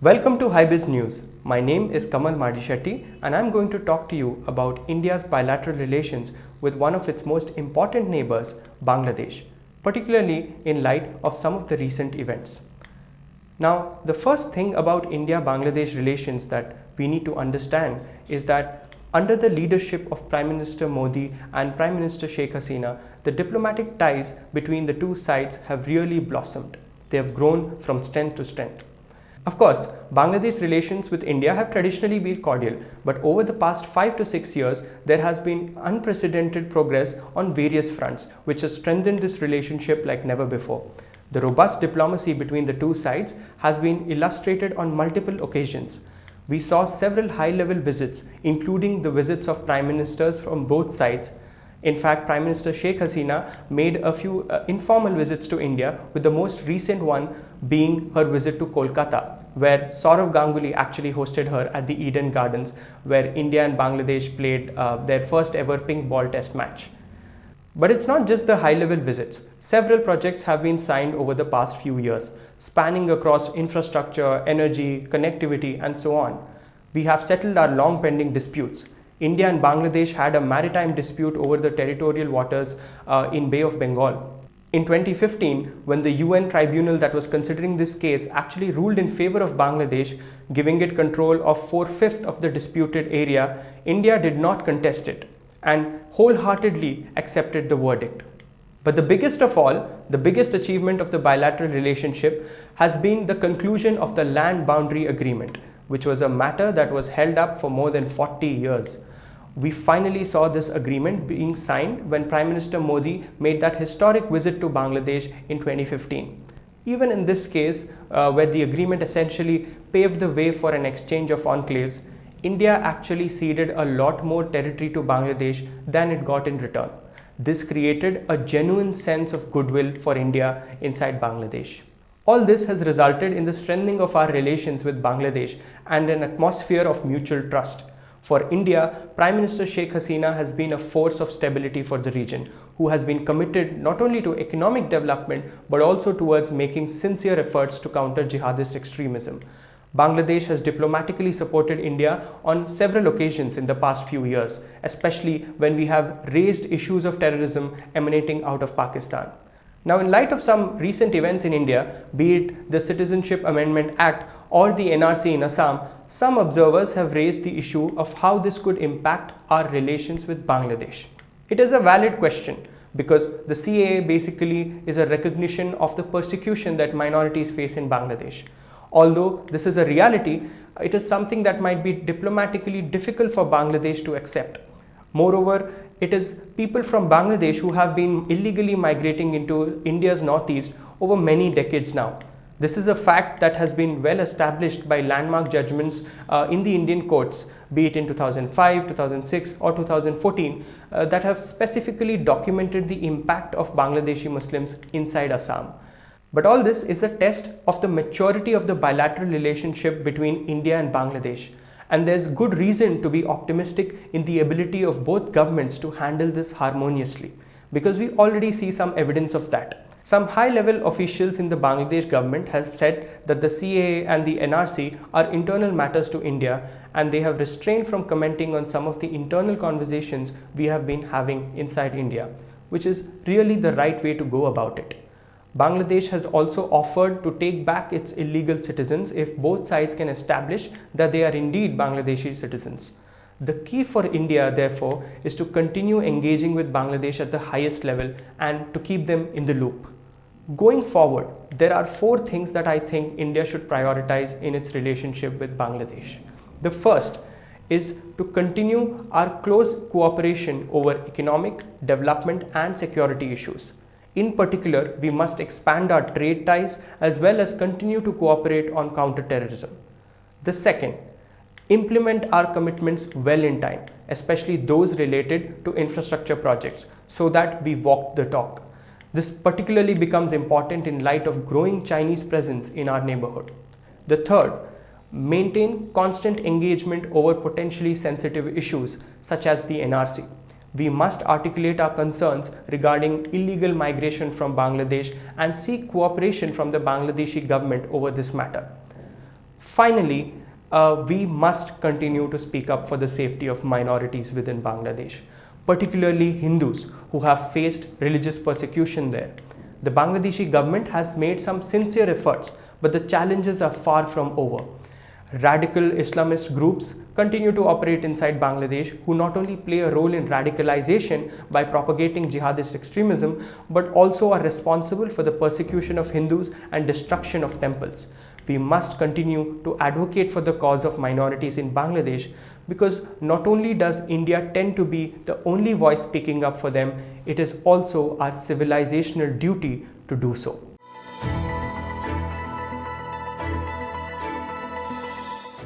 Welcome to HiBiz News. My name is Kamal Madishetty and I'm going to talk to you about India's bilateral relations with one of its most important neighbors, Bangladesh, particularly in light of some of the recent events. Now, the first thing about India-Bangladesh relations that we need to understand is that under the leadership of Prime Minister Modi and Prime Minister Sheikh Hasina, the diplomatic ties between the two sides have really blossomed. They have grown from strength to strength. Of course, Bangladesh relations with India have traditionally been cordial, but over the past 5 to 6 years, there has been unprecedented progress on various fronts, which has strengthened this relationship like never before. The robust diplomacy between the two sides has been illustrated on multiple occasions. We saw several high-level visits, including the visits of prime ministers from both sides. In fact, Prime Minister Sheikh Hasina made a few informal visits to India, with the most recent one being her visit to Kolkata, where Saurav Ganguly actually hosted her at the Eden Gardens, where India and Bangladesh played their first ever pink ball test match. But it's not just the high-level visits. Several projects have been signed over the past few years, spanning across infrastructure, energy, connectivity, and so on. We have settled our long-pending disputes. India and Bangladesh had a maritime dispute over the territorial waters in Bay of Bengal. In 2015, when the UN tribunal that was considering this case actually ruled in favor of Bangladesh, giving it control of 4/5 of the disputed area, India did not contest it and wholeheartedly accepted the verdict. But the biggest of all, the biggest achievement of the bilateral relationship has been the conclusion of the land boundary agreement, which was a matter that was held up for more than 40 years. We finally saw this agreement being signed when Prime Minister Modi made that historic visit to Bangladesh in 2015. Even in this case, where the agreement essentially paved the way for an exchange of enclaves, India actually ceded a lot more territory to Bangladesh than it got in return. This created a genuine sense of goodwill for India inside Bangladesh. All this has resulted in the strengthening of our relations with Bangladesh and an atmosphere of mutual trust. For India, Prime Minister Sheikh Hasina has been a force of stability for the region, who has been committed not only to economic development but also towards making sincere efforts to counter jihadist extremism. Bangladesh has diplomatically supported India on several occasions in the past few years, especially when we have raised issues of terrorism emanating out of Pakistan. Now, in light of some recent events in India, be it the Citizenship Amendment Act or the NRC in Assam, some observers have raised the issue of how this could impact our relations with Bangladesh. It is a valid question because the CAA basically is a recognition of the persecution that minorities face in Bangladesh. Although this is a reality, it is something that might be diplomatically difficult for Bangladesh to accept. Moreover, it is people from Bangladesh who have been illegally migrating into India's northeast over many decades now. This is a fact that has been well established by landmark judgments in the Indian courts, be it in 2005, 2006 or 2014, that have specifically documented the impact of Bangladeshi Muslims inside Assam. But all this is a test of the maturity of the bilateral relationship between India and Bangladesh. And there's good reason to be optimistic in the ability of both governments to handle this harmoniously, because we already see some evidence of that. Some high-level officials in the Bangladesh government have said that the CAA and the NRC are internal matters to India, and they have refrained from commenting on some of the internal conversations we have been having inside India, which is really the right way to go about it. Bangladesh has also offered to take back its illegal citizens if both sides can establish that they are indeed Bangladeshi citizens. The key for India, therefore, is to continue engaging with Bangladesh at the highest level and to keep them in the loop. Going forward, there are 4 things that I think India should prioritize in its relationship with Bangladesh. The first is to continue our close cooperation over economic, development and security issues. In particular, we must expand our trade ties as well as continue to cooperate on counter-terrorism. The second, implement our commitments well in time, especially those related to infrastructure projects, so that we walk the talk. This particularly becomes important in light of growing Chinese presence in our neighborhood. The third, maintain constant engagement over potentially sensitive issues such as the NRC. We must articulate our concerns regarding illegal migration from Bangladesh and seek cooperation from the Bangladeshi government over this matter. Finally, we must continue to speak up for the safety of minorities within Bangladesh, particularly Hindus who have faced religious persecution there. The Bangladeshi government has made some sincere efforts, but the challenges are far from over. Radical Islamist groups continue to operate inside Bangladesh, who not only play a role in radicalization by propagating jihadist extremism, but also are responsible for the persecution of Hindus and destruction of temples. We must continue to advocate for the cause of minorities in Bangladesh, because not only does India tend to be the only voice speaking up for them, it is also our civilizational duty to do so.